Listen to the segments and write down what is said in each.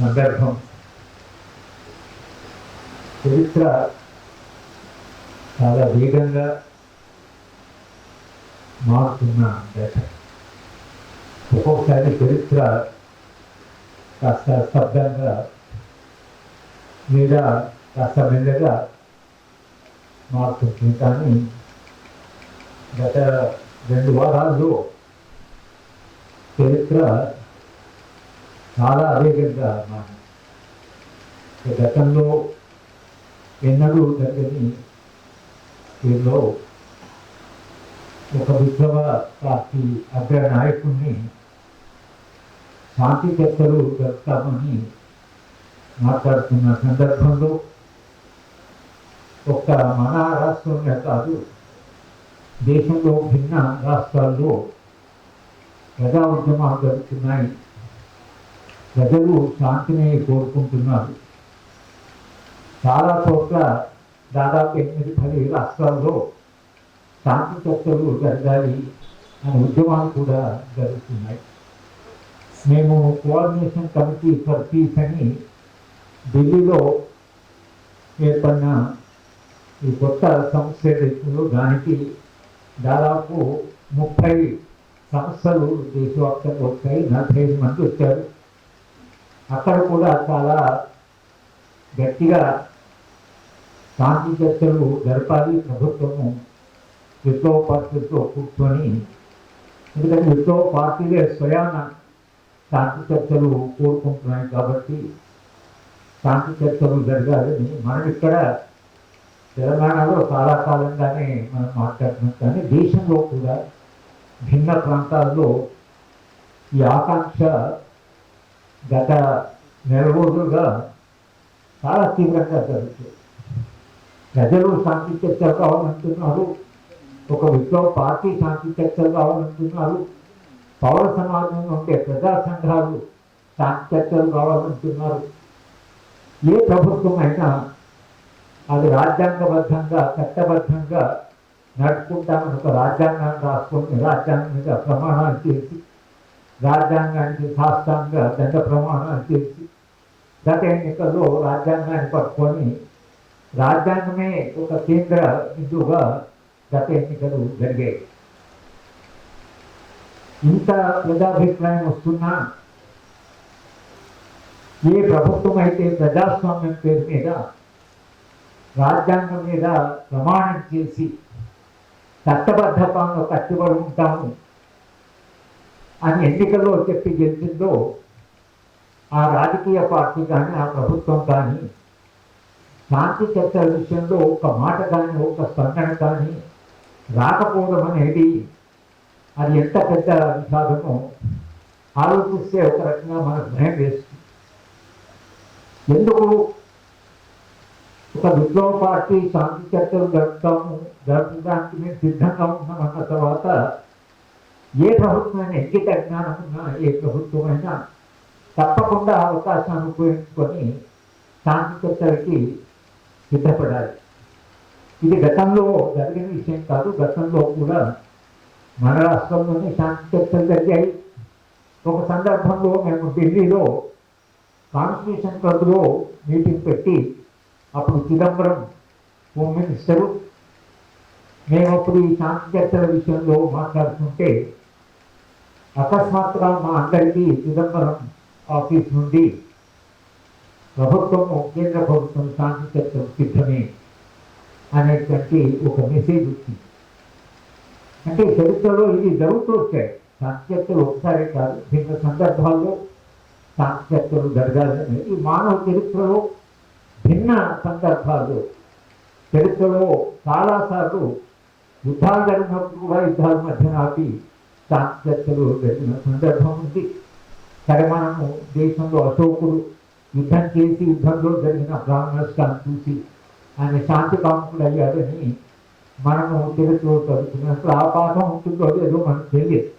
సందర్భం. చరిత్ర చాలా వేగంగా మారుతున్న దశ. ఒక్కొక్కసారి చరిత్ర కాస్త స్తబ్దంగా లేదా కాస్త మెల్లగా మారుతుంది. కానీ గత 2 వారాల్లో చరిత్ర చాలా వేగంగా మారింది. గతంలో ఎన్నడూ జరగని దీనిలో ఒక విప్లవ పార్టీ అగ్ర నాయకుడిని శాంతి చర్చలు జరుపుతామని మాట్లాడుతున్న సందర్భంలో ఒక్క మన రాష్ట్రంలో కాదు, దేశంలో భిన్న రాష్ట్రాల్లో ప్రజా ఉద్యమాలు జరుగుతున్నాయి. ప్రజలు శాంతిని కోరుకుంటున్నారు. చాలా చోట్ల దాదాపు 8-10 రాష్ట్రాల్లో శాంతి చర్చలు జరగాలి అనే ఉద్యమాలు కూడా జరుగుతున్నాయి. మేము కోఆర్డినేషన్ కమిటీ ఫర్ పీస్ అని ఢిల్లీలో ఏర్పడిన ఈ కొత్త సంస్థ రీతిలో దానికి దాదాపు 30 సంస్థలు దేశవ్యాప్తంగా వచ్చాయి. 45 మంది వచ్చారు. అక్కడ కూడా చాలా గట్టిగా శాంతి చర్చలు జరపాలి. ప్రభుత్వము విప్లవ పార్టీలతో కూర్చొని, ఎందుకంటే విప్లవ పార్టీలే స్వయాన శాంతి చర్చలు కోరుకుంటున్నాయి కాబట్టి శాంతి చర్చలు జరగాలని మనం ఇక్కడ తెలంగాణలో చాలా కాలంగానే మనం మాట్లాడుతున్నాం. కానీ దేశంలో కూడా భిన్న ప్రాంతాల్లో ఈ ఆకాంక్ష గత నెల రోజులుగా చాలా తీవ్రంగా జరుగుతుంది. ప్రజలు శాంతి చర్చలు కావాలంటున్నారు. ఒక విప్లవ పార్టీ శాంతి చర్చలు కావాలంటున్నారు. పౌర సమాజం ఉండే ప్రజా సంఘాలు శాంతి చర్చలు కావాలంటున్నారు. ఏ ప్రభుత్వం అయినా అది రాజ్యాంగబద్ధంగా చట్టబద్ధంగా నడుపుకుంటామని ఒక రాజ్యాంగాన్ని రాసుకొని రాజ్యాంగం మీద ప్రమాణాలు చేసి, రాజ్యాంగానికి సాష్టాంగ దండ ప్రమాణాలు చేసి, గత ఎన్నికల్లో రాజ్యాంగాన్ని పట్టుకొని రాజ్యాంగమే ఒక కేంద్ర బిందువుగా గత ఎన్నికలు జరిగాయి. ఇంత ప్రజాభిప్రాయం వస్తున్నా ఏ ప్రభుత్వం అయితే ప్రజాస్వామ్యం పేరు మీద రాజ్యాంగం మీద ప్రమాణం చేసి చట్టబద్ధంగా కట్టుబడి ఉంటాము అని ఎన్నికల్లో చెప్పి గెలిచిందో ఆ రాజకీయ పార్టీ కానీ ఆ ప్రభుత్వం కానీ శాంతి చర్చల విషయంలో ఒక్క మాట కానీ ఒక్క స్పందన కానీ రాకపోవడం అనేది అది ఎంత పెద్ద విషాదమో ఆలోచిస్తే ఒక రకంగా మనకు భయం వేస్తుంది. ఎందుకు ఒక విప్లవ పార్టీ శాంతి చర్చలు జరపడానికి మేము సిద్ధంగా ఉన్నామన్న తర్వాత ఏ ప్రభుత్వమైనా ఎంకిత జ్ఞానం ఉన్నా ఏ ప్రభుత్వమైనా తప్పకుండా అవకాశాన్ని ఉపయోగించుకొని శాంతి చర్చలకి సిద్ధపడాలి. ఇది గతంలో జరిగిన విషయం కాదు. గతంలో కూడా మన రాష్ట్రంలోనే శాంతి చర్చలు జరిగాయి. ఒక సందర్భంలో మేము ఢిల్లీలో కాన్స్టిట్యూషన్ క్లబ్లో మీటింగ్ పెట్టి అప్పుడు చిదంబరం హోమ్ మినిస్టరు, మేము అప్పుడు ఈ శాంతి చర్చల విషయంలో మాట్లాడుతుంటే అకస్మాత్తుగా మా అందరికీ చిదంబరం ఆఫీస్ నుండి ప్రభుత్వము కేంద్ర ప్రభుత్వం శాంతి చర్చలు సిద్ధమే అనేటువంటి ఒక మెసేజ్ వచ్చింది. అంటే చరిత్రలో ఇది జరుగుతూ వచ్చాయి. శాంతి చర్చలు ఒకసారి కాదు, భిన్న సందర్భాల్లో శాంతి చర్చలు జరగాలని ఈ మానవ చరిత్రలో భిన్న సందర్భాలు చరిత్రలో చాలాసార్లు యుద్ధాలు జరిగినప్పుడు కూడా యుద్ధాల మధ్యన ఆపి శాంతి చర్చలు జరిగిన సందర్భం ఉంది. సరే, మనము దేశంలో అశోకుడు యుద్ధం చేసి యుద్ధంలో జరిగిన ప్రాణ నష్టాన్ని చూసి ఆయన శాంతి కాముకుడు అయ్యాడని మనము చరిత్రలో చదువుకున్నప్పుడు ఆ పాఠం ఉంటుందో లేదో మనకు తెలియదు.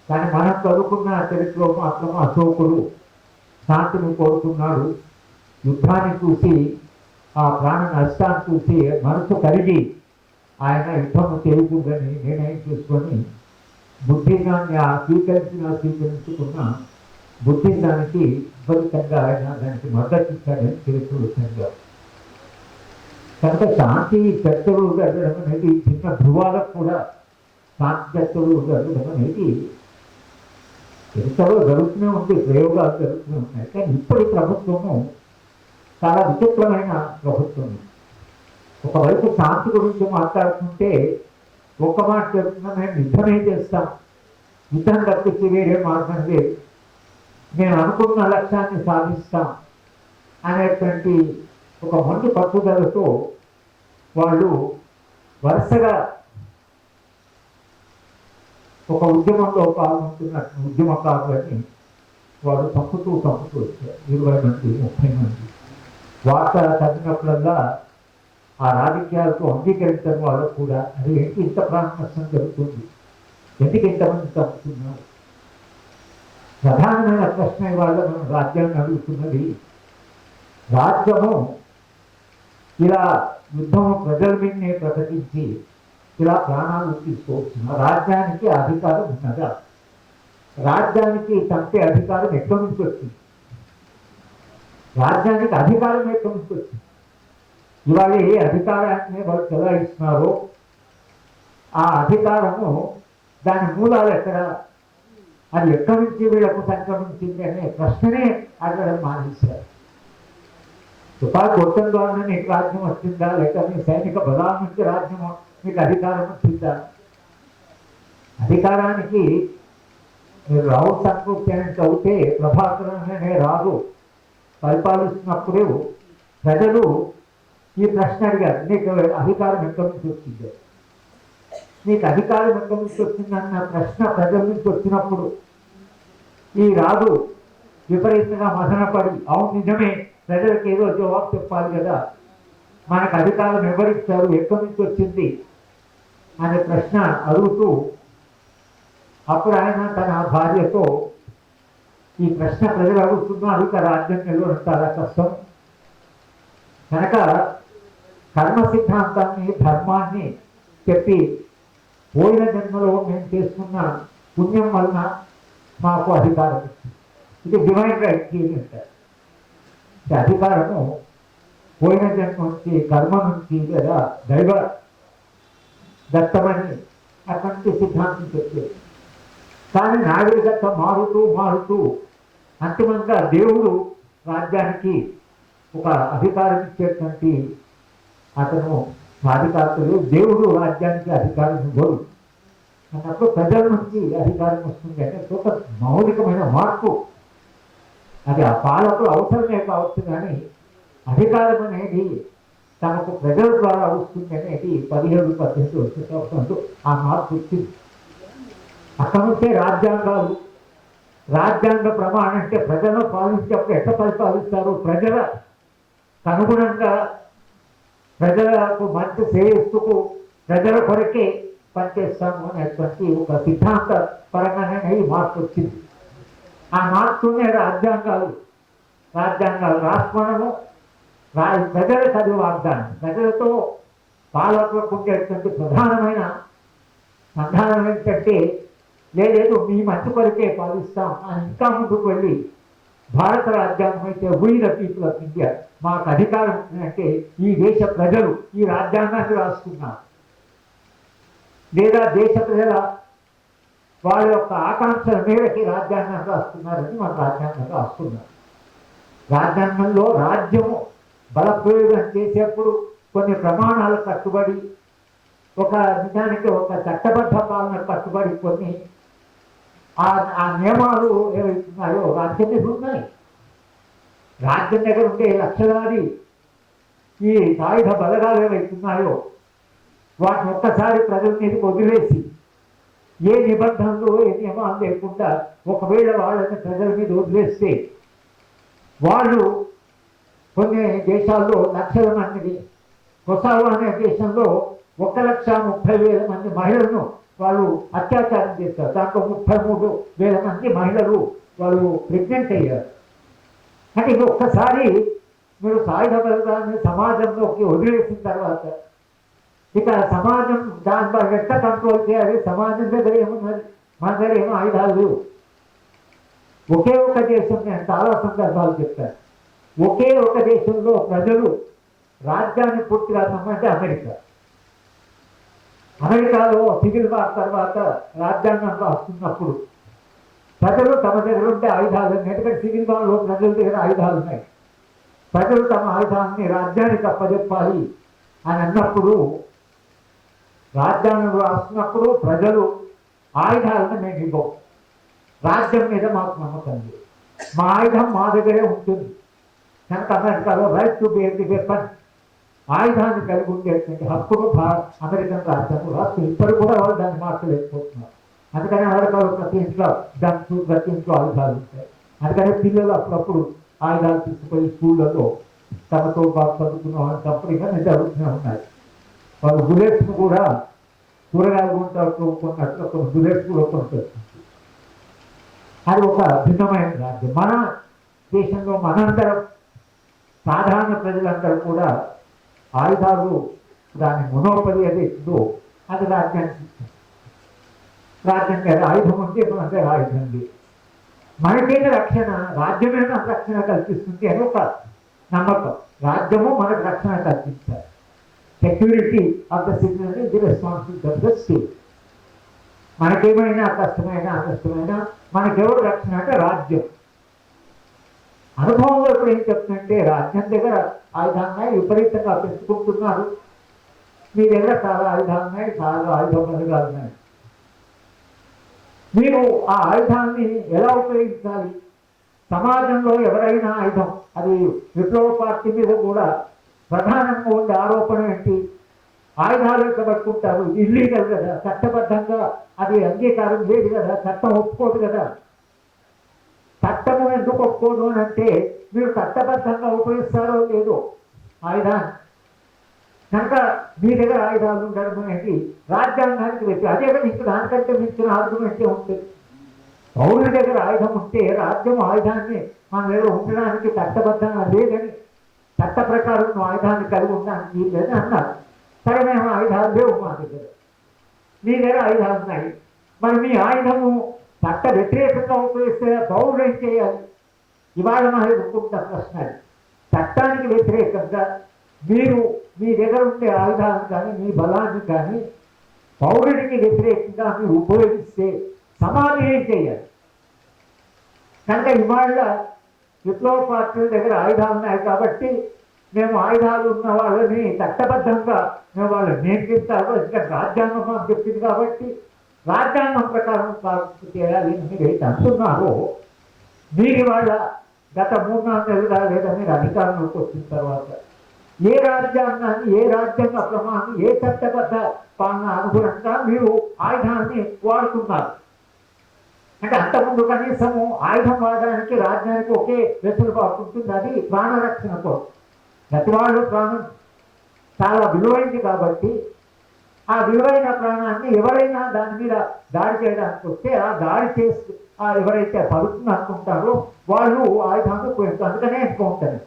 కానీ మనం చదువుకున్న చరిత్రలో మాత్రం అశోకుడు శాంతిని కోరుకున్నాడు. యుద్ధాన్ని చూసి ఆ ప్రాణ నష్టాన్ని చూసి మనసు కరిగి ఆయన యుద్ధము చేయకూడదని నిర్ణయం చేసుకొని బుద్ధిజ్ఞాన్ని స్వీకరించుకున్న బుద్ధిజానికి విపరీతంగా ఆయన దానికి మద్దతు ఇచ్చాడని చరిత్రలు వచ్చారు. కనుక శాంతి చర్చలు జరగడం అనేది చిన్న ధృవాలకు కూడా శాంతి చర్చలు జరగడం అనేది చరిత్రలో జరుగుతూనే ఉంది, ప్రయోగాలు జరుగుతూనే ఉన్నాయి. కానీ ఇప్పటి ప్రభుత్వము చాలా విచిత్రమైన ప్రభుత్వం. ఒకవైపు శాంతి గురించి మాట్లాడుతుంటే ఒక్క మాట చెప్తున్నా, మేము యుద్ధమే చేస్తాం, యుద్ధం తప్పించి వేరే మార్గం లేదు, నేను అనుకున్న లక్ష్యాన్ని సాధిస్తాం అనేటువంటి ఒక మంచి పట్టుదలతో వాళ్ళు వరుసగా ఒక ఉద్యమంలో పాల్గొంటున్న ఉద్యమకారులని వాడు చంపుతూ వచ్చారు. 20 మంది 30 మంది. వార్త చదివినప్పుడల్లా ఆ రాజకీయాలతో అంగీకరించడం వాళ్ళకు కూడా అది ఏంటి ఇంత ప్రాణ నష్టం జరుగుతుంది, ఎందుకు ఇంతమంది చంపుతున్నారు? ప్రధానమైన ప్రశ్న ఇవాళ మనం రాజ్యాన్ని అడుగుతున్నది. రాజ్యము ఇలా యుద్ధము ప్రజల మీదనే ప్రకటించి ఇలా ప్రాణాలు తీసుకోవచ్చున్న రాజ్యానికి అధికారం ఉన్నదా? రాజ్యానికి చంపే అధికారం ఎక్కడి నుంచి వచ్చింది? రాజ్యానికి అధికారం ఎక్కడి నుంచి వచ్చింది? ఇవాళ ఏ అధికారాన్ని వాళ్ళు చెలాయిస్తున్నారో ఆ అధికారము దాని మూలాలు ఎక్కడ, అది ఎక్కడి నుంచి వీళ్ళకు సంక్రమించింది అనే ప్రశ్ననే అడగడం మానేశారు. తుపాకి కొట్టడం ద్వారా నీకు రాజ్యం వచ్చిందా, లేక మీ సైనిక బలాల నుంచి రాజ్యం మీకు అధికారం వచ్చిందా? అధికారానికి మీరు రావు సంతృప్తి అని చదివితే ప్రభాకరన్ అనే రాజు పరిపాలిస్తున్నప్పుడు ప్రజలు ఈ ప్రశ్న అడిగారు, నీకు అధికారం ఎక్కడి నుంచి వచ్చింది, నీకు అధికారం ఎక్కడి నుంచి వచ్చిందన్న ప్రశ్న ప్రజల నుంచి వచ్చినప్పుడు ఈ రాజు విపరీతంగా మదనపడి, అవును నిజమే, ప్రజలకు ఏదో జవాబు చెప్పాలి కదా, మనకు అధికారం ఎవరిచ్చారు, ఎక్కడి నుంచి వచ్చింది అనే ప్రశ్న అడుగుతూ అప్పుడు ఆయన తన భార్యతో ఈ ప్రశ్న ప్రజలు అడుగుతున్నారు, ఇక రాజ్యం నిలవడం చాలా కష్టం కనుక కర్మ సిద్ధాంతాన్ని ధర్మాన్ని చెప్పి పోయిన జన్మలో మేము చేసుకున్న పుణ్యం వలన మాకు అధికారం ఇచ్చింది. ఇది డివైన్ రైట్ థియరీ అంటారు. అధికారము పోయిన జన్మ నుంచి కర్మ నుంచి లేదా దైవ దత్తమని అటువంటి సిద్ధాంతం చెప్పేది. కానీ నాగరికత మారుతూ అంతిమంగా దేవుడు రాజ్యానికి ఒక అధికారం ఇచ్చేటువంటి అతను అధికారులు, దేవుడు రాజ్యానికి అధికారం ఇవ్వడు అన్నప్పుడు ప్రజల నుంచి అధికారం వస్తుంది. అంటే ఒక మౌలికమైన మార్పు, అది ఆ పాలకులు అవసరమే కావచ్చు, కానీ అధికారం అనేది తమకు ప్రజల ద్వారా వస్తుంది అనేది 17-18 సంవత్సరాలు ఆ మార్పు వచ్చింది. అక్కడ నుంచే రాజ్యాంగ ప్రమాణం అంటే ప్రజలను పాలించేప్పుడు ఎట్లా పరిపాలిస్తారు, ప్రజల అనుగుణంగా ప్రజలకు మంచి శ్రేయస్సుకు ప్రజల కొరకే పనిచేస్తాము అనేటువంటి ఒక సిద్ధాంత పరంగానే ఈ మార్పు వచ్చింది. ఆ మార్పునే రాజ్యాంగాలు రాష్ట్రము ప్రజలకు అది వాగ్దానం. ప్రజలతో పాలకులకు ఉండేటువంటి ప్రధానమైన సంధానం ఏంటంటే లేదు మీ మంచి కొరకే పాలిస్తాం అని ఇంకా ముందుకు వెళ్ళి భారత రాజ్యాంగం అయితే we the people of India, మాకు అధికారం అంటే ఈ దేశ ప్రజలు ఈ రాజ్యాంగాన్ని రాస్తున్నారు, లేదా దేశ ప్రజల వాళ్ళ యొక్క ఆకాంక్షల మేరకి రాజ్యాంగాన్ని రాస్తున్నారని మన రాజ్యాంగం రాస్తున్నారు. రాజ్యాంగంలో రాజ్యము బలప్రయోగం చేసేప్పుడు కొన్ని ప్రమాణాలు కట్టుబడి ఒక నిజానికి ఒక చట్టబద్ధ పాలన కట్టుబడి కొన్ని ఆ నియమాలు ఏవైతున్నాయో రాజ్యం మీద ఉన్నాయి. రాజ్యం దగ్గర ఉండే లక్షలాది ఈ సాయుధ బలగాలు ఏవైతున్నాయో వాటిని ఒక్కసారి ప్రజల మీదకి వదిలేసి ఏ నిబంధనలు ఏ నియమాలు లేకుండా ఒకవేళ వాళ్ళని ప్రజల మీద వదిలేస్తే వాళ్ళు కొన్ని దేశాల్లో లక్షల మందిని, కొసావో అనే దేశంలో 1,30,000 మంది మహిళలను వాళ్ళు అత్యాచారం చేస్తారు. దాంట్లో 33,000 మంది మహిళలు వాళ్ళు ప్రెగ్నెంట్ అయ్యారు. అంటే ఇది ఒక్కసారి మీరు సాయుధ బలగాన్ని సమాజంలోకి వదిలేసిన తర్వాత ఇక సమాజం దాని ద్వారా ఎట్లా కంట్రోల్ చేయాలి? సమాజం దగ్గర ఏమున్నది? మన దగ్గర ఏమో ఆయుధాలు లేవు. ఒకే ఒక దేశం, నేను చాలా సందర్భాలు చెప్తాను, ఒకే ఒక దేశంలో ప్రజలు రాజ్యాన్ని పూర్తిగా సంబంధించి అమెరికాలో సివిల్ వార్ తర్వాత రాజ్యాంగం రాస్తున్నప్పుడు ప్రజలు తమ దగ్గర ఉండే ఆయుధాలు, ఎందుకంటే సివిల్ వార్లో ప్రజల దగ్గర ఆయుధాలు ఉన్నాయి, ప్రజలు తమ ఆయుధాన్ని రాజ్యానికి అప్పచెప్పాలి అని అన్నప్పుడు, రాజ్యాంగం రాస్తున్నప్పుడు ప్రజలు ఆయుధాలను మేము ఇవ్వం, రాజ్యం మీద మాకు నమ్మకం లేదు, మా ఆయుధం మా దగ్గరే ఉంటుంది కనుక అమెరికాలో right to bear the weapon, ఆయుధాన్ని కలిగి ఉండేటువంటి హక్కును అమెరికన్ రాజ్యాంగం రాస్తుంది. ఇప్పుడు కూడా వాళ్ళు దాన్ని మార్చలేకపోతున్నారు. అందుకని అమెరికాలో ప్రతి ఇంట్లో గన్స్, ప్రతి ఇంట్లో ఆయుధాలు ఉంటాయి. అందుకని పిల్లలు అప్పుడప్పుడు ఆయుధాలు తీసుకుపోయి స్కూళ్ళలో తమతో బాగా చదువుకున్న వాళ్ళని కంపెనీగా జరుగుతూనే ఉన్నాయి. వాళ్ళు బుల్లెట్స్ను కూడా కూరగాయలు గుంటూ కొన్నట్లు ఒక బుల్లెట్స్ కూడా కొనుక్కొస్తుంది. అది ఒక భిన్నమైన రాజ్యం. మన దేశంలో మనందరం సాధారణ ప్రజలందరూ కూడా ఆయుధాలు, దాని మొనోపలి అది ఎప్పుడో అది రాజ్యానికి రాజ్యం గారి ఆయుధం ఉంది, మన దగ్గర ఆయుధం ఉంది, మనకైతే రక్షణ, రాజ్యమే నాకు రక్షణ కల్పిస్తుంది అని ఒక నమ్మకం. రాజ్యము మనకు రక్షణ కల్పిస్తారు. Security of the citizen is the responsibility of the state. మనకేమైనా కష్టమైనా అకష్టమైనా మనకెవరు రక్షణ అంటే రాజ్యం. అనుభవంలో ఇప్పుడు ఏం చెప్తుందంటే, రాజ్యం దగ్గర ఆయుధాలున్నాయి, విపరీతంగా పెంచుకుంటున్నారు, మీ దగ్గర చాలా ఆయుధాలు ఉన్నాయి, చాలా ఆయుధ బలగాలు ఉన్నాయి, మీరు ఆ ఆయుధాన్ని ఎలా ఉపయోగించాలి? సమాజంలో ఎవరైనా ఆయుధం, అది విప్లవ పార్టీ మీద కూడా ప్రధానంగా ఉండే ఆరోపణ ఏంటి? ఆయుధాలు పట్టుకుంటారు, ఇల్లీగల్ కదా, చట్టబద్ధంగా అది అంగీకారం లేదు కదా, చట్టం ఒప్పుకోదు కదా. చట్టము ఎందుకు ఒప్పుకోదు అని అంటే, మీరు చట్టబద్ధంగా ఉపయోగిస్తారో లేదో ఆయుధాన్ని, కనుక మీ దగ్గర ఆయుధాలు ఉండడం అనేది రాజ్యాంగానికి వ్యక్తి. అదే కదా ఇంకా దానికంటే మించిన ఆర్గ్యుమెంటే ఉంటుంది. పౌరుల దగ్గర ఆయుధం ఉంటే రాజ్యం ఆయుధాన్ని మన దగ్గర ఉండడానికి చట్టబద్ధంగా లేదని, చట్ట ప్రకారం ఆయుధాన్ని కలిగి ఉండడానికి లేదని అన్నారు. సరే, మేము ఆయుధాలు లేవు మా దగ్గర, మీ దగ్గర ఆయుధాలు ఉన్నాయి, మరి మీ ఆయుధము చట్ట వ్యతిరేకంగా ఉపయోగిస్తే పౌరులు ఏం చేయాలి? ఇవాళ మన అనుకుంటున్న ప్రశ్న, చట్టానికి వ్యతిరేకంగా మీరు మీ దగ్గర ఉండే ఆయుధాలను కానీ మీ బలాన్ని కానీ పౌరుడికి వ్యతిరేకంగా మీరు ఉపయోగిస్తే సమాజం ఏం చేయాలి? కనుక ఇవాళ విప్లవ పార్టీల దగ్గర ఆయుధాలు ఉన్నాయి కాబట్టి మేము ఆయుధాలు ఉన్న వాళ్ళని చట్టబద్ధంగా మేము వాళ్ళని నియంత్రిస్తాము, ఎందుకంటే రాజ్యాంగం మాకు చెప్పింది కాబట్టి రాజ్యాంగం ప్రకారం చేయాలి అని మీరు అయితే అంటున్నారో, మీరు వాళ్ళ గత 3-4 నెలలుగా లేదా మీరు అధికారంలోకి వచ్చిన తర్వాత ఏ రాజ్యాంగాన్ని, ఏ రాజ్యాంగ ప్రమాణం, ఏ చట్టబద్ధ పాలన అనుగుణంగా మీరు ఆయుధాన్ని వాడుతున్నారు? అంటే అంతకుముందు కనీసము ఆయుధం వాడడానికి రాజ్యానికి ఒకే వెసులుబాటు ఉంటుంది, అది ప్రాణరక్షణ కోసం. ప్రతి వాళ్ళు ప్రాణం చాలా విలువైంది కాబట్టి ఆ విలువైన ప్రాణాన్ని ఎవరైనా దాని మీద దాడి చేయడానికి వస్తే ఆ దాడి చేసి ఎవరైతే పడుతుంది అనుకుంటారో వాళ్ళు ఆయుధాన్ని ఉపయోగిస్తారు. అందుకనే ఎక్కువ ఉంటుంది.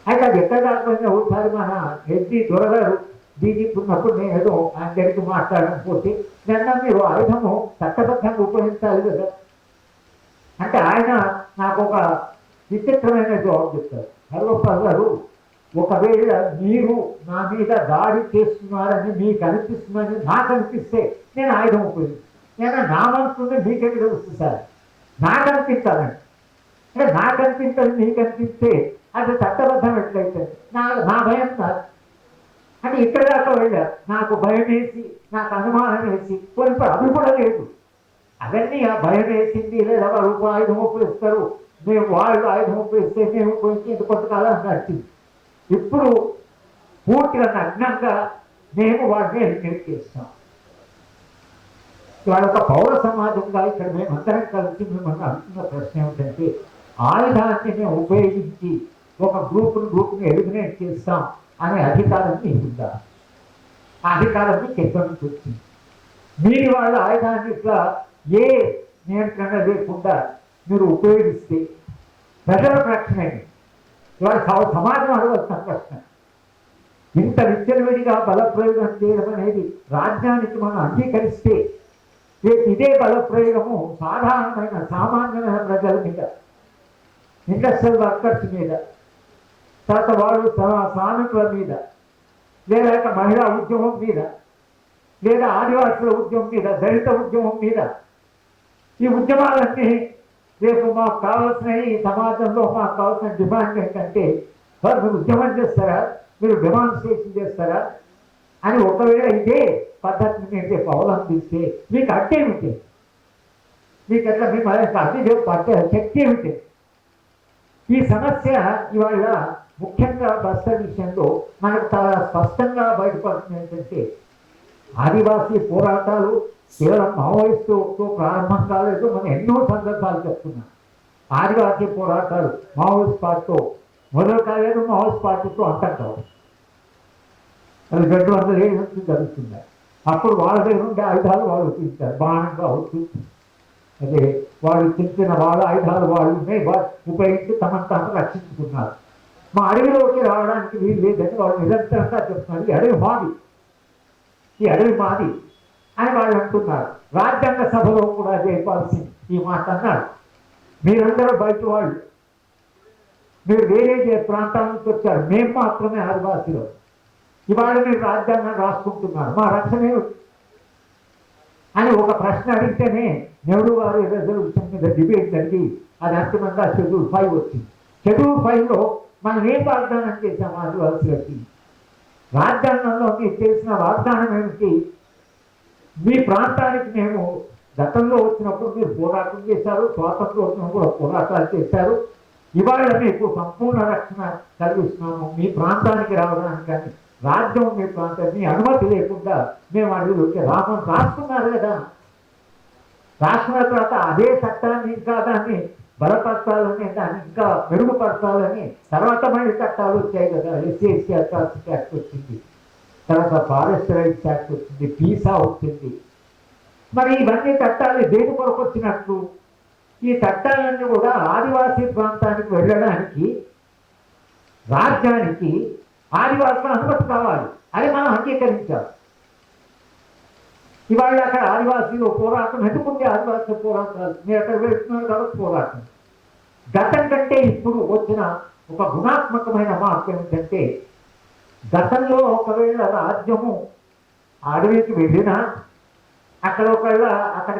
అయితే అది ఎక్కడ కాకపోయినా ఒకసారి మన ఎస్డి దొరగారు డీజీపీ ఉన్నప్పుడు నేను ఏదో ఆయన దగ్గరికి మాట్లాడకపోతే నిన్న మీరు ఆయుధము చట్టబద్ధంగా ఉపయోగించాలి కదా అంటే ఆయన నాకు ఒక విచిత్రమైన జవాబు చెప్తారు. సర్వప్రభు గారు, ఒకవేళ మీరు నా మీద దాడి చేస్తున్నారని మీకు అనిపిస్తుందని నాకు అనిపిస్తే నేను ఆయుధం ఉపయోగిస్తాను. నేను నా మనసుని మీకెక్కడ వస్తుంది సార్, నాకు అనిపించాలండి. అంటే నాకు అనిపించదు, మీకు అనిపిస్తే అది చట్టబద్ధం ఎట్లయితే నా భయం కాదు. అంటే ఇక్కడ దాకా వెళ్ళారు, నాకు భయం వేసి, నాకు అనుమానం వేసి కొన్ని అది కూడా లేదు. అవన్నీ ఆ భయం వేసింది లేదా వాళ్ళు ఆయుధం ఉపయోగిస్తారు, మేము వాళ్ళు ఆయుధం ఉపయోగిస్తే మేము ఉపయోగించి ఇంత కొంతకాలం నడిచింది. ఇప్పుడు పూర్తిగా నగ్నంగా మేము వాటిని ఎలిమినేట్ చేస్తాం. ఇవాళ ఒక పౌర సమాజంగా ఇక్కడ మేమందరం కలిసి మిమ్మల్ని అడుగుతున్న ప్రశ్న ఏమిటంటే, ఆయుధాన్ని మేము ఉపయోగించి ఒక గ్రూప్ని ఎలిమినేట్ చేస్తాం అనే అధికారం మీకుందా? ఆ అధికారం మీకు ఎక్కడి నుంచి వచ్చింది? మీరు వాళ్ళ ఆయుధాన్ని ఇట్లా ఏ నియంత్రణ లేకుండా మీరు ఉపయోగిస్తే ప్రజల రక్షణ ఇవాళ సమాజం అడగవలసిన ప్రశ్న. ఇంత విచ్చలవిడిగా బలప్రయోగం చేయడం అనేది రాజ్యానికి మనం అంగీకరిస్తే ఇదే బల ప్రయోగము సాధారణమైన సామాన్యమైన ప్రజల మీద, ఇండస్ట్రియల్ వర్కర్స్ మీద, తర్వాత వాళ్ళు శ్రామికుల మీద, లేదా మహిళా ఉద్యమం మీద, లేదా ఆదివాసుల ఉద్యమం మీద, దళిత ఉద్యమం మీద, ఈ ఉద్యమాలన్నీ రేపు మాకు కావాల్సిన ఈ సమాజంలో మాకు కావాల్సిన డిమాండ్ ఏంటంటే మీరు ఉద్యమం చేస్తారా, మీరు డెమాన్స్ట్రేషన్ చేస్తారా అని ఒకవేళ ఇదే పద్ధతిని మీరు రేపు అవలంబిస్తే మీకు అడ్డేమిటి, మీకు ఎట్లా మేము అడ్డు పట్టే శక్తి ఏమిటి? ఈ సమస్య ఇవాళ ముఖ్యంగా బస్తర్ విషయంలో మనకు చాలా స్పష్టంగా బయటపడుతుంది. ఏంటంటే ఆదివాసీ పోరాటాలు కేవలం మావోయిస్టుతో ప్రారంభం కాలేదు. మనం ఎన్నో సందర్భాలు చెప్తున్నాం. ఆదివాసీ పోరాటాలు మావోయిస్ట్ పార్టీతో మొదలు కాలేదు, మావోయిస్ట్ పార్టీతో అంతం కాదు. అది 207 నుంచి జరుగుతున్నాయి. అప్పుడు వాళ్ళ దగ్గర ఉండే ఆయుధాలు వాళ్ళు ఉపయోగించారు, బాణంగా అవుతుంది. అదే వాళ్ళు తెచ్చిన వాళ్ళ ఆయుధాలు వాళ్ళు ఉపయోగించి తమను తాము రక్షించుకున్నారు. మా అడవిలోకి రావడానికి వీలు లేదని వాళ్ళు నిరంతరంగా చెప్తున్నారు. ఈ అడవి మాది, ఈ అడవి మాది అని వాళ్ళు అంటున్నారు. రాజ్యాంగ సభలో కూడా జయపాల్ ఈ మాట అన్నాడు. మీరందరూ బయట వాళ్ళు, మీరు వేరే ప్రాంతాల నుంచి వచ్చారు, మేము మాత్రమే ఆదివాసీలో. ఇవాళ మీరు రాజ్యాంగం రాసుకుంటున్నారు, మా రక్షణ అని ఒక ప్రశ్న అడిగితేనే నెహ్రూ గారి రెజల్యూషన్ మీద డిబేట్ జరిగి అది అంతిమంగా షెడ్యూల్ 5 వచ్చింది. షెడ్యూల్ 5లో మనం ఏం వాగ్దానం చేశాం ఆదివాసులకి? రాజ్యాంగంలో మీకు చేసిన వాగ్దానం ఏమిటి? మీ ప్రాంతానికి మేము గతంలో వచ్చినప్పుడు మీరు పోరాటం చేశారు, స్వాతంత్రం వచ్చినప్పుడు కూడా పోరాటాలు చేశారు. ఇవాళ మీకు సంపూర్ణ రక్షణ కలిగిస్తున్నాము. మీ ప్రాంతానికి రావడానికి కానీ రాజ్యం మీ ప్రాంతాన్ని అనుమతి లేకుండా మేము అడుగులోకి రామని రాసుకున్నారు కదా. రాసుకున్న తర్వాత అదే చట్టాన్ని ఇంకా దాన్ని బలపరచాలని, దాన్ని ఇంకా మెరుగుపరచాలని తర్వాత మళ్ళీ చట్టాలు వచ్చాయి కదా. ఎస్సీ అట్రాసిటీ యాక్ట్ వచ్చింది, తర్వాత ఫారెస్ట్ రైట్స్ యాక్ట్ వచ్చింది, పీసా వచ్చింది. మరి ఇవన్నీ చట్టాలు దేని కొరకు వచ్చినట్లు? ఈ చట్టాలన్నీ కూడా ఆదివాసీ ప్రాంతానికి వెళ్ళడానికి రాజ్యానికి ఆదివాసుల అనుమతి కావాలి, అది మనం అంగీకరించాలి. ఇవాళ అక్కడ ఆదివాసీలు పోరాటం ఎందుకుంది? ఆదివాసీ పోరాటాలు మీరు అక్కడ వెళ్తున్నారు కాబట్టి పోరాటం. గతం కంటే ఇప్పుడు వచ్చిన ఒక గుణాత్మకమైన మార్పు ఏమిటంటే, గతంలో ఒకవేళ రాజ్యము అడవికి వెళ్ళినా అక్కడ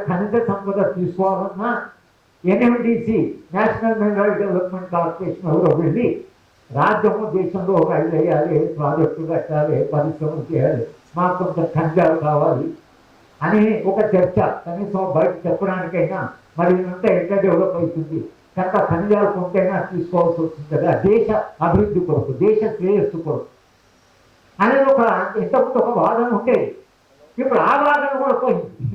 ఖనిజ సంపద తీసుకోవాలన్నా NMDC national mineral development corporation ఎవరో వెళ్ళి రాజ్యము దేశంలో రైలు వేయాలి, ప్రాజెక్టు కట్టాలి, పరిశ్రమలు చేయాలి, మాకు కొంత ఖనిజాలు కావాలి అని ఒక చర్చ కనీసం బయట చెప్పడానికైనా మరి అంతా ఎట్లా డెవలప్ అవుతుంది కనుక ఖనిజాలు కొంతైనా తీసుకోవాల్సి వస్తుంది కదా దేశ అభివృద్ధి కొరకు, దేశ శ్రేయస్సు కొరకు అనేది ఇంతకుముందు ఒక వాదన ఉండేది. ఇప్పుడు ఆ వాదన కూడా పోయింది.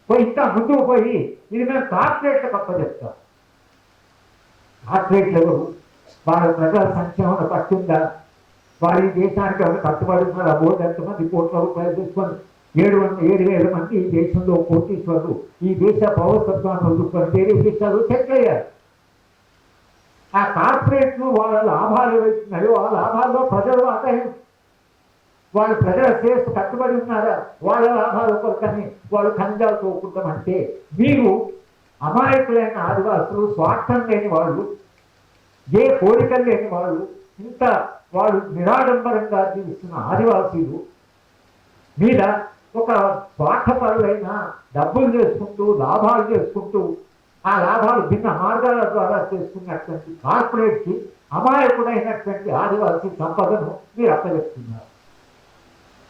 ఇంకా ముందుకు పోయి ఇది మేము కార్పొరేట్లకు అప్పచెప్తాం. కార్పొరేట్లు ఎవరు? వాళ్ళ ప్రజల సంక్షేమం పట్టిందా? వారి దేశానికి ఎవరు కట్టుబడి ఉన్నారు? ఆ బోర్డు ఎంతమంది కోట్ల రూపాయలు తీసుకొని 7,000 మంది ఈ దేశంలో కోటీశ్వరులు ఈ దేశ పౌరసత్వాన్ని వదులుకొని వేరే దేశాలు సెటిల్ అయ్యారు. ఆ కార్పొరేట్లు వాళ్ళ లాభాలు ఏవైతున్నాయో ఆ లాభాల్లో ప్రజలు ఆదాయం, వాళ్ళు ప్రజల శ్రేయస్సు కట్టుబడి ఉన్నారా? వాళ్ళ లాభాల కొరకని వాళ్ళు ఖనిజాలు తోకుంటామంటే మీరు అమాయకులైన ఆదివాసులు, స్వార్థం లేని వాళ్ళు, ఏ కోరికలు లేని వాళ్ళు, ఇంత వాళ్ళు నిరాడంబరంగా జీవిస్తున్న ఆదివాసీలు మీద ఒక స్వార్థపరులైన డబ్బులు చేసుకుంటూ లాభాలు చేసుకుంటూ ఆ లాభాలు భిన్న మార్గాల ద్వారా చేసుకున్నటువంటి కార్పొరేట్కి అమాయకుడైనటువంటి ఆదివాసీ సంపదను మీరు అప్పచెప్తున్నారు.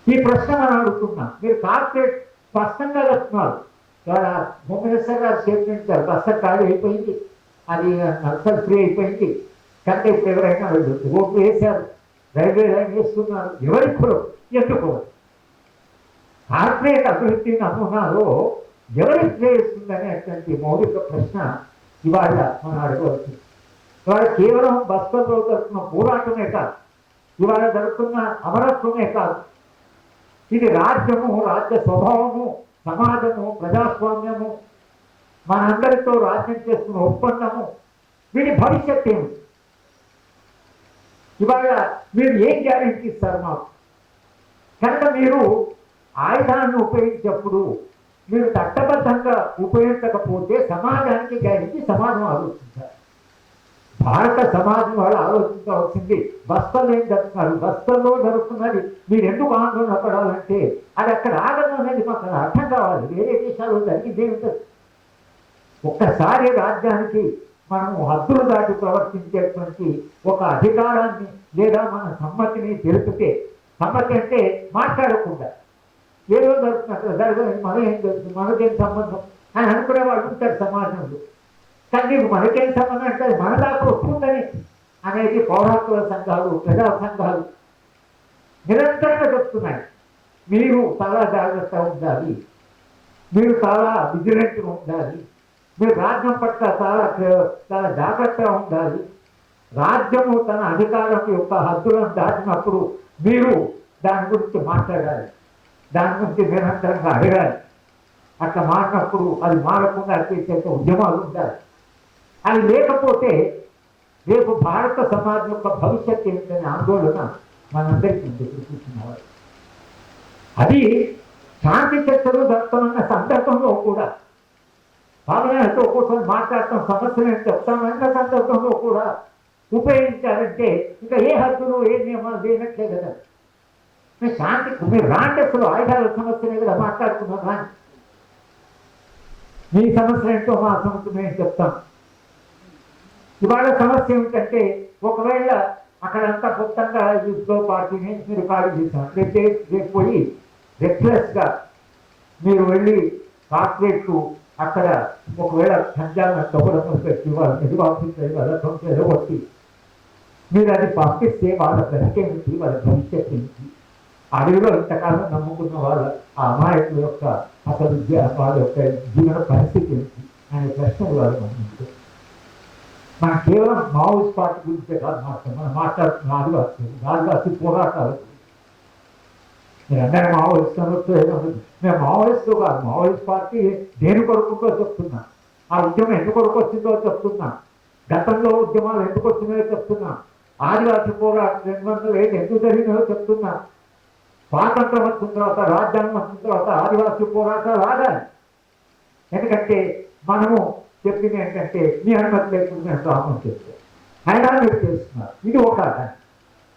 ఈ ప్రశ్న మనం అడుగుతున్నాం. మీరు కార్పొరేట్ స్పష్టంగా చెప్తున్నారు. హోమ్ మినిస్టర్ గారు స్టేట్మెంట్ ఇచ్చారు, బస్టర్ ఖాళీ అయిపోయింది, అది నక్సల్ ఫ్రీ అయిపోయింది కనుక ఇప్పుడు ఎవరైనా వెళ్ళొచ్చు. రోడ్లు వేశారు, రైల్వే లైన్ వేస్తున్నారు. ఎవరికి కూడా ఎందుకు? కార్పొరేట్ అభివృద్ధి నమూనాలో ఎవరికి శ్రేయిస్తుంది అనేటువంటి మౌలిక ప్రశ్న ఇవాళ మనం అడగవచ్చు. ఇవాళ కేవలం బస్తర్లో జరుగుతున్న పోరాటమే కాదు, ఇవాళ జరుగుతున్న అమరత్వమే కాదు, ఇది రాజ్యము, రాజ్య స్వభావము, సమాజము, ప్రజాస్వామ్యము, మనందరితో రాజ్యం చేస్తున్న ఒప్పందము, వీటి భవిష్యత్ ఏమి? ఇవాళ మీరు ఏం గ్యారెంటీ ఇస్తారు మాకు? కనుక మీరు ఆయుధాన్ని ఉపయోగించేప్పుడు మీరు చట్టబద్ధంగా ఉపయోగించకపోతే సమాజానికి గ్యారెంటీ సమాజం ఆలోచించాలి. భారత సమాజం వాళ్ళు ఆలోచించవలసింది బస్తల్లో ఏం జరుగుతున్నారు, బస్తల్లో జరుగుతున్నది మీరు ఎందుకు ఆందోళన పడాలంటే అది అక్కడ ఆగడం అనేది మాకు అర్థం కావాలి. వేరే దేశాల్లో జరిగింది ఏమిటది? ఒక్కసారి రాజ్యానికి మనం హద్దులు దాటి ప్రవర్తించేటువంటి ఒక అధికారాన్ని లేదా మన సమ్మతిని తెలిపితే, సమ్మతి అంటే మాట్లాడకుండా ఏదో జరుగుతున్నట్టు జరగదు, మనం ఏం జరుగుతుంది, మనకేం సంబంధం అని అనుకునే వాళ్ళు ఉంటారు సమాజంలో. కానీ నీకు మనకేం సంబంధం అంటే మన దాకా వస్తుందని అనేది పౌరత్వ సంఘాలు, ప్రజా సంఘాలు నిరంతరంగా చెప్తున్నాయి. మీరు చాలా జాగ్రత్తగా ఉండాలి, మీరు చాలా విజిలెంట్గా ఉండాలి, మీరు రాజ్యం పట్ల చాలా జాగ్రత్తగా ఉండాలి. రాజ్యము తన అధికారం యొక్క హద్దులను దాటినప్పుడు మీరు దాని గురించి మాట్లాడాలి, దాని గురించి నిరంతరంగా అడగాలి. అట్లా మారినప్పుడు అది మారకుండా చేసే ఉద్యమాలు ఉండాలి. అది లేకపోతే రేపు భారత సమాజం యొక్క భవిష్యత్ ఏంటనే ఆందోళన మనందరికీ చూస్తున్నవారు. అది శాంతి చర్చలు జరుగుతున్న సందర్భంలో కూడా భావనతో ఒక్కొక్కరు మాట్లాడటం, సమస్యలు ఏం చెప్తామన్న సందర్భంలో కూడా ఉపయోగించారంటే ఇంకా ఏ హద్దులు ఏ నియమాలు లేనట్లే కదా. మీ శాంతికి మీరు రాంటి అసలు ఆయుధాల సమస్యనే కదా మాట్లాడుకున్నాం. కానీ మీ సమస్య ఏంటో మా సమస్య మేము చెప్తాం. ఇవాళ సమస్య ఏమిటంటే ఒకవేళ అక్కడంతా మొత్తంగా యూత్లో పార్టీని మీరు ఖాళీ చేశాం, రేపు పోయి రెక్లెస్గా మీరు వెళ్ళి కార్పొరేట్ అక్కడ ఒకవేళ సంజాలను తొగడం పెట్టి వాళ్ళు నిర్వాహించాలి, వాళ్ళ సంస్థ వచ్చి మీరు అది పంపిస్తే వాళ్ళ బ్రతికేమిటి, వాళ్ళ భవిష్యత్తు ఏంటి, అడవిలో ఇంతకాలం నమ్ముకున్న వాళ్ళ ఆ అమాయకుల యొక్క అసలు వాళ్ళ యొక్క జీవన పరిస్థితి ఏంటి అనే ప్రశ్నలు వాళ్ళు మనం మనం కేవలం మావోయిస్ట్ పార్టీ గురించే కాదు మనం మాట్లాడుతున్న ఆదివాసీ పోరాటాలు. మీరు అందరూ మావోయిస్ట్ అనొచ్చు, మేము మావోయిస్టు కాదు, మావోయిస్ట్ పార్టీ దేని కొరకుందో చెప్తున్నా, ఆ ఉద్యమం ఎందుకు కొరకు వచ్చిందో చెప్తున్నా, గతంలో ఉద్యమాలు ఎందుకు వచ్చినాయో చెప్తున్నా, ఆదివాసీ పోరాటం 200 ఎందుకు జరిగినాయో చెప్తున్నా. స్వాతంత్రం వచ్చిన తర్వాత, రాజ్యాంగం వచ్చిన తర్వాత ఆదివాసీ పోరాటాలు ఆగాలి. ఎందుకంటే మనము చెప్పింది ఏంటంటే మీ అనుమతి లేకుండా నేను రామం చెప్తాను, ఆయన మీరు చేస్తున్నారు. ఇది ఒక.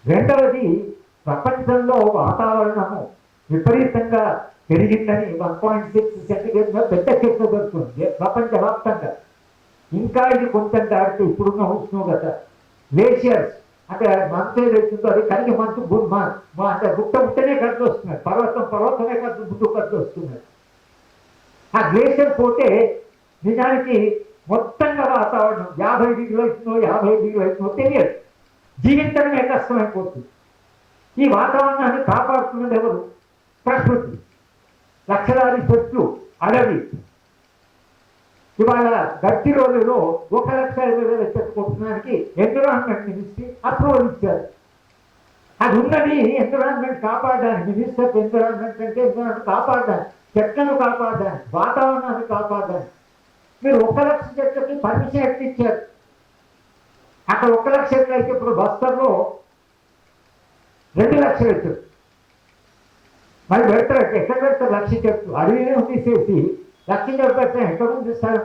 రెండవది, ప్రపంచంలో వాతావరణము విపరీతంగా పెరిగిందని 1.6 సెంటీగ్రేడ్ పెద్ద చర్చ జరుగుతుంది ప్రపంచవ్యాప్తంగా. ఇంకా ఇది కొంచెం దాటితే ఇప్పుడున్న ఉష్ణోగ్రత గ్లేషియర్స్ అంటే మంచు ఏదైతుందో అది కరిగి మంచు అంటే గుట్ట గుట్టనే కలిసి వస్తున్నాయి, పర్వతమే కలిసి గుట్టు కలిసి వస్తున్నాయి. ఆ గ్లేషియర్ పోతే నిజానికి మొత్తంగా వాతావరణం 50 డిగ్రీలు అవుతుందో 50 డిగ్రీలు అవుతుందో తెలియదు, జీవించడమే కష్టమైపోతుంది. ఈ వాతావరణాన్ని కాపాడుతున్నది ఎవరు? ప్రకృతి, లక్షలాది చెట్లు, అడవి. ఇవాళ గడ్చిరోలులో 1,20,000 చెట్లు కొట్టడానికి ఎన్విరాన్మెంట్ మినిస్ట్రీ అప్రూవల్ ఇచ్చారు. అది ఉన్నది ఎన్విరాన్మెంట్ కాపాడడానికి, మినిస్టర్ ఆఫ్ ఎన్విరాన్మెంట్ అంటే ఎన్విరాన్మెంట్ కాపాడడానికి, చెట్లను కాపాడడానికి, వాతావరణాన్ని కాపాడడానికి. మీరు 1,00,000 చెట్లకి పర్మిషన్ ఎట్లా ఇచ్చారు? అక్కడ 1,00,000 చెట్లు అయితే ఇప్పుడు బస్తర్లో 2,00,000 చెట్లు మరి పెడతారు. ఎక్కడ పెడతారు? 1,00,000 చెట్లు అడవినే తీసేసి 1,00,000 చెట్లు పెడతారు. ఎక్కడ ఉండిస్తారు?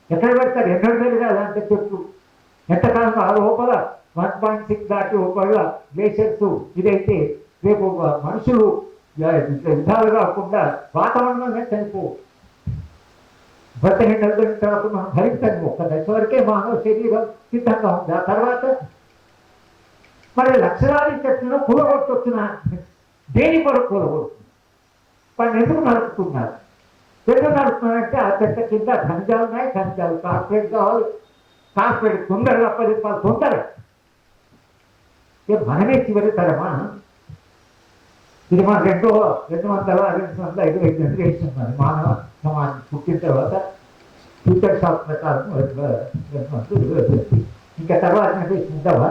ఎక్కడ పెడతారు? ఎన్నడ పెరగాలి అంటే చెట్లు ఎంతకాలం ఆ లోపల 1.6 దాటి ఒకవేళ గ్లేషియర్స్ ఇదైతే రేపు మనుషులు యుద్ధాలు కాకుండా వాతావరణమే చనిపోవు. బ్రతకి తర్వాత మనం భరించండి. ఒక్క దశ వరకే మానవ శరీరం సిద్ధంగా ఉంది. ఆ తర్వాత మరి లక్షలాది చెట్లను కూలగొట్టుతున్నా దేని కొరకు కూలగొడుతుంది? వాళ్ళు ఎందుకు నడుపుతున్నారు? ఎందుకు నడుపుతున్నారంటే ఆ చెట్ల కింద ఖనిజాలు ఉన్నాయి, ఖనిజాలు కార్పొరేట్ కావాలి, కార్పొరేట్ తొందరగా 10 రూపాయలు తొందరగా. మనమే చివరి తరమా? ఇది మన 225 జనరేషన్ మరి మానవ సమాజం పుట్టిన తర్వాత ఫ్యూచర్ షాప్ ప్రకారం ఇంకా తర్వాత ఉండవా?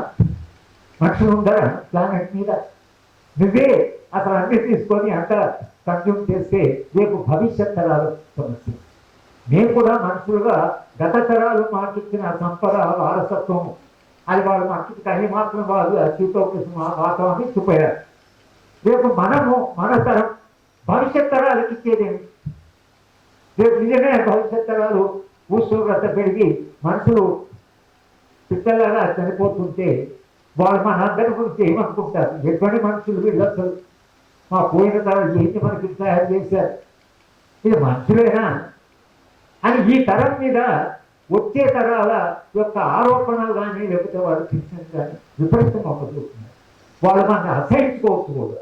మనుషులు ఉండరా ప్లానెట్ మీద? నువ్వే అసలు అన్ని తీసుకొని అంత కన్జ్యూమ్ చేస్తే రేపు భవిష్యత్ తరాలు సమస్య. మేము కూడా మనుషులుగా గత తరాలు మాకిచ్చిన సంపద వారసత్వం అది వాళ్ళు మాకు కానీ మాత్రం వాళ్ళు అత్యుతోకృష్ణ వాతావరణాన్ని చూపారు. రేపు మనము మన తరం భవిష్యత్ తరాలకు ఇచ్చేదేమి? రేపు నిజమే భవిష్యత్ తరాలు ఉష్ణోగ్రత పెరిగి మనుషులు పిట్టలాగా చనిపోతుంటే వాళ్ళు మన అందరి గురించి ఏమనుకుంటారు? ఎటువంటి మనుషులు వీళ్ళు అసలు, మా పోయిన తరాలు ఏంటి మనకి తయారు చేశారు, ఇది మనుషులేనా అని ఈ తరం మీద వచ్చే తరాల యొక్క ఆరోపణలు కానీ లేకపోతే వాళ్ళు శిక్షణ కానీ విపరీతంగా మొదలుతున్నారు. వాళ్ళు మనల్ని అసహించుకోవచ్చు కూడా,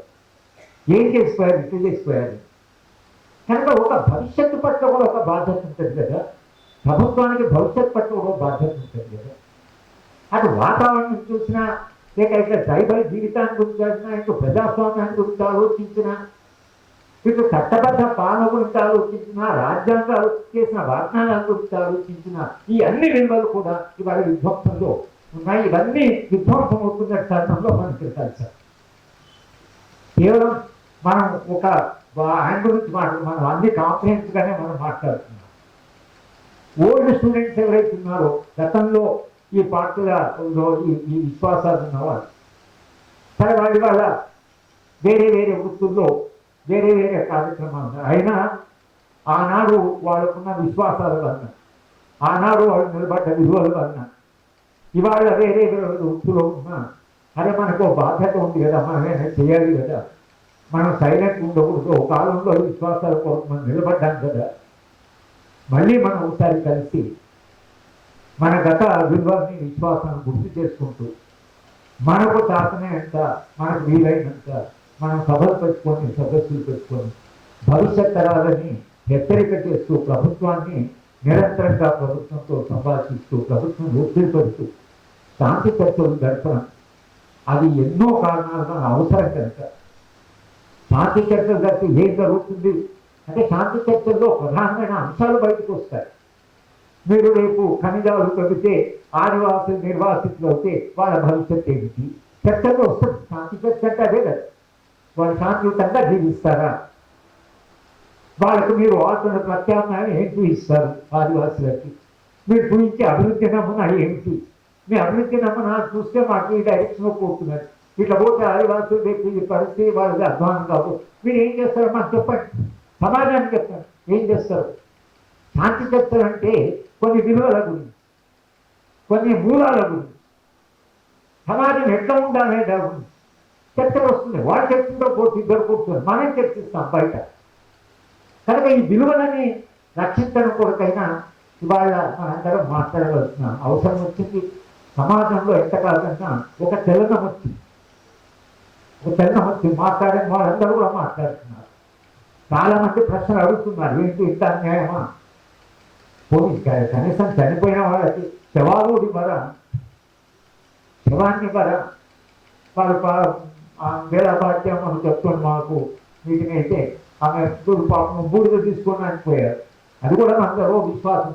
ఏం చేసిపోయారు, ఇట్లా చేసిపోయారు. కనుక ఒక భవిష్యత్తు పట్ల కూడా ఒక బాధ్యత ఉంటుంది కదా, ప్రభుత్వానికి భవిష్యత్తు పట్ల కూడా బాధ్యత ఉంటుంది కదా. అటు వాతావరణం చూసినా, లేక ఇట్లా ట్రైబల్ జీవితాన్ని గురించి చూసినా, ఇటు ప్రజాస్వామ్యాన్ని గురించి ఆలోచించినా, ఇటు చట్టబద్ధ పాలన గురించి ఆలోచించిన, రాజ్యాంగాలు చేసిన వాగ్దానాల గురించి ఆలోచించిన ఈ అన్ని విలువలు కూడా ఇవాళ విధ్వంసంలో ఉన్నాయి. ఇవన్నీ విధ్వంసం అవుతున్న తరుణంలో మనకి తెలుసు. కేవలం మనం ఒక ఆయన గురించి మనం అన్ని కాన్ఫిడెన్స్గానే మనం మాట్లాడుతున్నాం. ఓల్డ్ స్టూడెంట్స్ ఎవరైతే ఉన్నారో, గతంలో ఈ పార్టీలలో ఈ విశ్వాసాలు ఉన్నవాళ్ళు, సరే వాళ్ళ వల్ల వేరే వేరే వృత్తుల్లో వేరే వేరే కార్యక్రమాలు అయినా ఆనాడు వాళ్ళకున్న విశ్వాసాల వలన, ఆనాడు వాళ్ళు నిలబడ్డ విలువల వలన ఇవాళ వేరే వేరే వృత్తులో ఉన్నా, అదే మనకు బాధ్యత ఉంది కదా, మనమేనా చేయాలి కదా, మనం సైలెంట్ ఉండకూడదు. ఒక కాలంలో విశ్వాసాల కోసం మనం నిలబడ్డాం కదా, మళ్ళీ మనం ఒకసారి కలిసి మన గత విలువల్ని, విశ్వాసాన్ని గుర్తు చేసుకుంటూ మనకు చేతనైనంత, మనకు వీలైనంత మనం సభలు పెట్టుకొని, సదస్సులు పెట్టుకొని భవిష్యత్ తరాలని హెచ్చరిక చేస్తూ, ప్రభుత్వాన్ని నిరంతరంగా ప్రభుత్వంతో సంభాషిస్తూ, ప్రభుత్వం ఒత్తిడి పెడుతూ శాంతి చర్చలు జరపడం అది ఎన్నో కారణాలుగా అవసరం కనుక శాంతి చర్చలు జరిపి ఏం జరుగుతుంది అంటే, శాంతి చర్చల్లో ప్రధానమైన అంశాలు బయటకు వస్తాయి. మీరు రేపు ఖనిజాలు తగ్గితే ఆదివాసులు నిర్వాసితులు అవుతే వాళ్ళ భవిష్యత్తు ఏమిటి చర్చలో వస్తుంది. శాంతి చర్చ అంటే అదే కదా, వాళ్ళు శాంతియుతంగా జీవిస్తారా, వాళ్ళకు మీరు ఆల్టర్నేట్ ప్రత్యామ్నాయం ఏం చూపిస్తారు, ఆదివాసులకి మీరు చూపించే అభివృద్ధి నమూనా ఏమిటి, మీ అభివృద్ధి నమూనా చూస్తే మాకు ఈ డైరెక్షన్లో పోతున్నారు, ఇట్లా పోతే ఆదివాసులు రేపు ఈ పరిస్థితి వాళ్ళకి అధ్వానం కాదు, మీరు ఏం చేస్తారో మాకు చెప్పండి, సమాజానికి చెప్పండి ఏం చేస్తారు. శాంతి చర్చలు అంటే కొన్ని విలువల గురించి, కొన్ని మూలాల గురించి, సమాజం ఎట్లా ఉండాలనే దాని గురించి చర్చలు వస్తుంది. వాళ్ళు చర్చించడం పోతే ఇద్దరు కూర్చొని మనం చర్చిస్తాం బయట. కనుక ఈ విలువలని రక్షించడం కొరకైనా ఇవాళ మనందరం మాట్లాడవలసిన అవసరం వచ్చింది. సమాజంలో ఎంతకాలంగా ఒక చలనం వచ్చింది, ఒక చలనం వచ్చి మాట్లాడని వాళ్ళందరూ కూడా మాట్లాడుతున్నారు. చాలామంది ప్రశ్నలు అడుగుతున్నారు, ఏంటి ఇంత అన్యాయమా, పోలీస్ కనీసం చనిపోయిన వాళ్ళకి శవాలు ఇవ్వరా, శవాన్ని ఇవ్వరా, వాళ్ళు వేళపాఠ్యం అని చెప్తుంది మాకు వీటిని అయితే ఆమె పాపం బూడిద తీసుకొని అనిపోయారు. అది కూడా అందరూ విశ్వాసం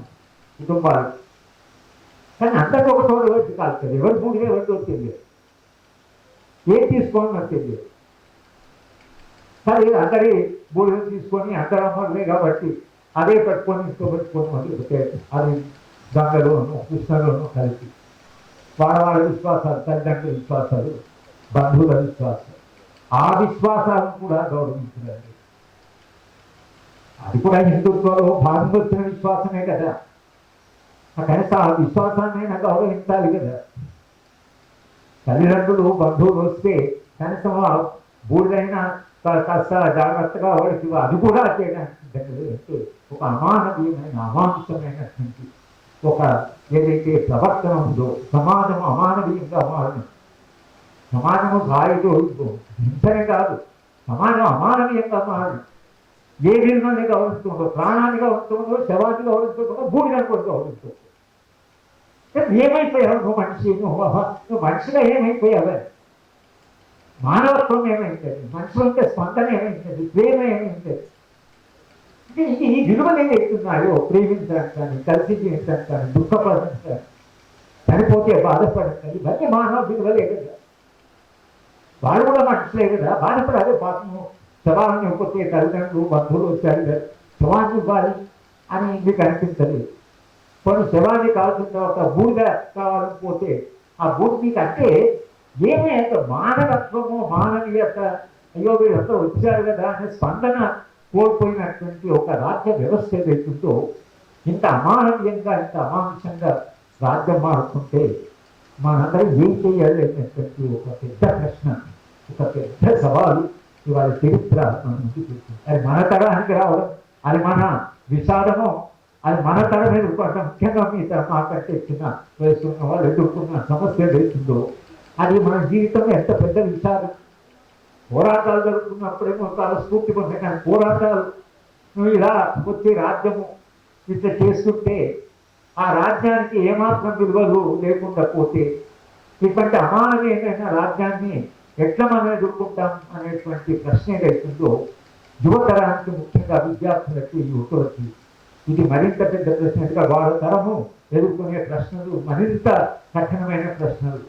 కుటుంబాలు. కానీ అందరికీ ఒక చోట వచ్చి కాల్తుంది, ఎవరు బూడిద ఎవరికి వచ్చింది, ఏం తీసుకోని నాకు తెలియదు. సరే అందరి బూడిద తీసుకొని అందరూ అమ్మలే కాబట్టి అదే పెట్టుకొని పెట్టుకొని మొదలుపెట్టే అది గంగలోను కృష్ణలోను కలిపి వాళ్ళ విశ్వాసాలు, తల్లిదండ్రుల విశ్వాసాలు, బంధువుల విశ్వాసాలు, ఆ విశ్వాసాలను కూడా గౌరవించలేదు. అది కూడా హిందుత్వంలో భాగంగా వచ్చిన విశ్వాసమే కదా, కనీసం ఆ విశ్వాసాన్నైనా గౌరవించాలి కదా. తల్లిదండ్రులు బంధువులు వస్తే కనీసం బూడిదైనా కాస్త జాగ్రత్తగా వాడికి అది కూడా చేయడానికి ఒక అమానవీయమైన అమానుషమైనటువంటి ఒక ఏదైతే ప్రవర్తన ఉందో, సమాజం అమానవీయంగా మారడం, సమాజము గాయతో హింసనే కాదు, సమాజం అమానవీయంగా మారడం, ఏ విలువని గౌరవిస్తుందో, ప్రాణాన్ని గౌరవిస్తుందో, శవాన్ని గౌరవిస్తుందో, భూమిని కూడా గౌరవిస్తుందో. ఏమైపోయావు నువ్వు మనిషి, నువ్వు మనిషిగా ఏమైపోయావు, మానవత్వం ఏమైంది, మనుషులు ఉంటే స్పందన ఏమైంది, ప్రేమ ఏమైంది, ఈ విలువలు ఏమవుతున్నాయో, ప్రేమించడానికి కానీ, కలిసి జీవించడానికి కానీ, దుఃఖపడడానికి కానీ, చనిపోతే బాధపడతాయి, ఇవన్నీ మానవ విలువలే కదా. వాళ్ళు కూడా మనుషులే కదా, బాధపడాలి. పాపము శవాన్ని ఇవ్వకపోతే తల్లిదండ్రులు బంధువులు వచ్చారు కదా, శవాన్ని ఇవ్వాలి అని మీకు అనిపించలేదు. కొన్ని శవాన్ని కావాల్సిన తర్వాత బూడిద కావాలని పోతే ఆ బూడి మీకు అంటే ఏమీ మానవత్వము, మానవీయత, అయ్యో వీళ్ళంతా వచ్చారు కదా అనే స్పందన కోల్పోయినటువంటి ఒక రాజ్య వ్యవస్థ ఏదైతుందో ఇంత అమానవీయంగా ఇంత అమానుషంగా రాజ్యం మారుతుంటే మనందరం ఏం చేయాలి అనేటువంటి ఒక పెద్ద ప్రశ్న, ఒక పెద్ద సవాలు ఇవాళ చరిత్ర మన ముందుకు వచ్చింది. అది మన తరానికి రావడం, అది మన విషాదము, అది మన తర మీద ముఖ్యంగా మీ తర మాకంటే చిన్న వయసున్న వాళ్ళు ఎదుర్కొన్న సమస్య ఏదైతుందో అది మన జీవితంలో ఎంత పెద్ద విషాదం. పోరాటాలు జరుగుతున్నప్పుడేమో చాలా స్ఫూర్తి పొందే, కానీ పోరాటాలు నువ్వు ఇలా వచ్చి రాజ్యము ఇట్లా చేస్తుంటే ఆ రాజ్యానికి ఏమాత్రం విలువలు లేకుండా పోతే ఇటువంటి అమానవీయమైన రాజ్యాన్ని ఎట్లా మనం ఎదుర్కొంటాం అనేటువంటి ప్రశ్న ఏదైతుందో యువతరానికి, ముఖ్యంగా విద్యార్థులకి, యువకులకి ఇది మరింత పెద్ద ప్రశ్నగా వాళ్ళ తరము ఎదుర్కొనే ప్రశ్నలు మరింత కఠినమైన ప్రశ్నలు.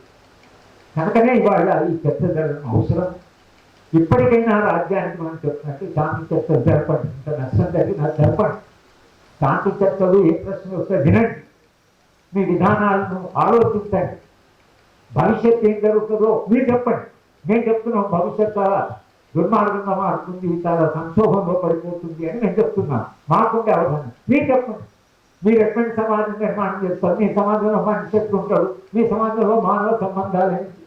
కనుకనే ఇవాళ ఈ చర్చ జరగడం అవసరం. ఇప్పటికైనా రాజ్యానికి మనం చెప్తున్నట్టు శాంతి చర్చలు జరపండి, ఇంత నష్టం జరిగినా జరపండి. శాంతి చర్చలు ఏ ప్రశ్న వస్తే వినండి, మీ విధానాలను ఆలోచించండి, భవిష్యత్తు ఏం జరుగుతుందో మీరు చెప్పండి. నేను చెప్తున్నాం భవిష్యత్ చాలా దుర్మార్గంగా మారుతుంది, చాలా సంక్షోభంలో పడిపోతుంది అని నేను చెప్తున్నాను. మాకుండే అవగాహన మీరు చెప్పండి. మీరు ఎటువంటి సమాజం నిర్మాణం చేస్తారు, మీ సమాజంలో మనిషి ఎట్లు ఉంటాడు, మీ సమాజంలో మానవ సంబంధాలు ఏంటి,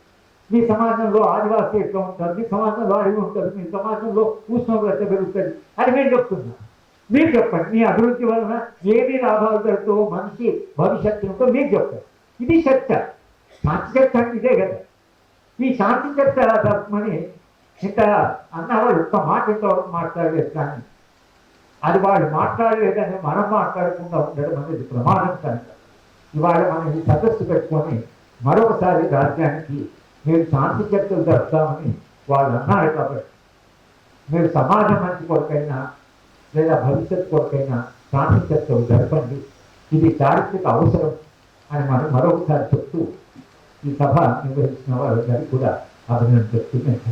మీ సమాజంలో ఆదివాసీ ఎట్లా ఉంటారు, మీ సమాజంలో అడవి ఉంటుంది, మీ సమాజంలో ఉష్ణోగ్రత పెరుగుతుంది అని నేను చెప్తున్నాను. మీరు చెప్పండి. మీ అభివృద్ధి వలన ఏమి లాభాలు జరుగుతావో, మనిషి భవిష్యత్తు ఉంటో మీరు చెప్పండి. ఇది చర్చ. శాంతి చర్చ అంటే ఇదే కదా. ఈ శాంతి చర్చ జరపమని ఇంత అన్నవాళ్ళు ఒక్క మాట ఇంతవరకు మాట్లాడలేదు, కానీ అది వాళ్ళు మాట్లాడలేదని మనం మాట్లాడకుండా ఉండడం అనేది ప్రమాదం కనుక ఇవాళ మనం ఈ సదస్సు పెట్టుకొని మరొకసారి రాజ్యానికి మీరు శాంతి చర్చలు జరుపుతామని వాళ్ళు అన్నారు. కాబట్టి మీరు సమాజం మంచి కొరకైనా లేదా భవిష్యత్ కొరకైనా శాంతి చర్చలు జరపండి, ఇది చారిత్రక అవసరం అని మనం మరొకసారి చెప్తూ ఈ సభ నిర్వహించిన వారందరికీ కూడా అభినందన చెప్తూ నేను